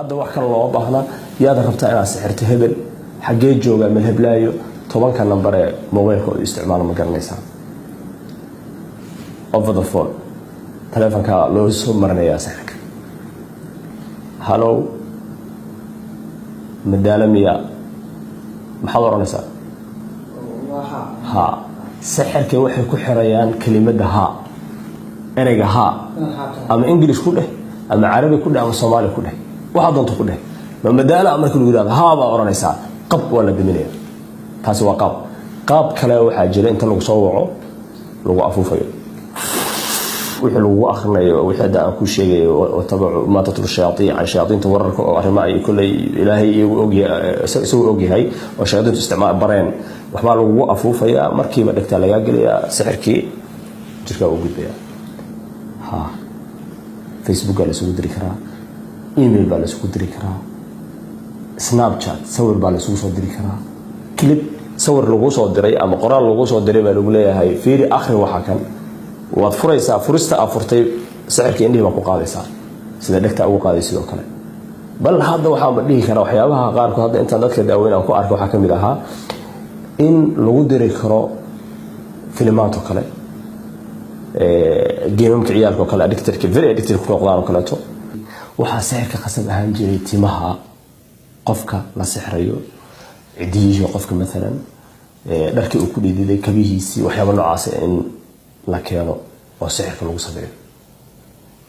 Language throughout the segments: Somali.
هذا wax kale loo baahna yaad rabtaa inaad sixirto hebel xagee jooga meel heblaayo 10 ka number ee mobilka oo isticmaalo ma garanaysaa over the phone telefonka loo soo marnaya sixirka hello madalamiya maxaad oranaysaa ha sixirka waxay ku xirayaan kelimada ha ereyga ha ama English ku dheh ama Carabi ku dheh ama Soomaali ku dheh waxa doonto ku dheh ma madaala markii lagu yiraahdo ha ba oranaysaa qab wala diminaya taasi waa qab kale waxa jira inta lagu soo waco lagu afuufayo wixii lagu akhrinayo wixii aan ku sheegayo oo tabacu ma tatru shayaatiinta wararka oo arrimaha ay kulay ilaahay iyagu ogyahay oo shayaatiintu isticmaal bareen waxba lagu afuufaya markiiba dhigta laga galiya sixirkii jirka u gudbaya ha Facebook la soo diri karaa email baa la soo diri karaa Snapchat sawir baa la soo diri karaa clip sawir lagu soo diray ama qoraal lagu soo diray baa lagu leeyahay fiiri akhri waxa kan waad furaysaa furista afurtay sicirka indhihi baa ku qaadaysaa sida dhagta ugu qaadayso sidoo kale bal hadda waxa ma dhihi karaa waxyaabaha qaar ku hadda inta dadka daaweynaa ku arko waxa kamid ahaa in lagu diri karo filmaanto kale geemamka ciyaalka kale addicted very addicted ku noqdaan kale to waxa sicirka qasab ahaan jiray timaha qofka la sixrayo cidiyo qofka mesela dharkii uu ku dhididay kabihiisi waxyaabo noocaas in la keeno oo sixirka lagu sameeyo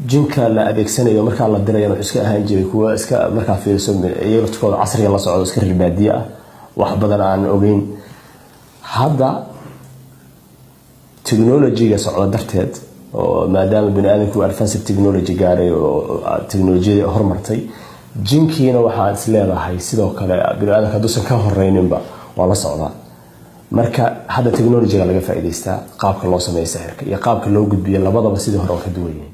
jinka la adeegsanayo marka la dirayo wuxuu iska ahaan jiray kuwa iska marka fiirso iyaga dadkooda casriga la socdo iska ribaadiya wax badan aan ogeyn hadda technology-ga socdo darteed oo maadaama bini'aadamku advanced technology gaaray oo technology horumartay jinkiina waxa is leedahay sidoo kale bini'aadamka dusan ka horeyninba waa la socdaa marka hadda technology-ga laga faa'iideystaa qaabka loo sameeyo sixirka iyo qaabka loo gudbiyo labadaba sidii hore oo ka duwan yihiin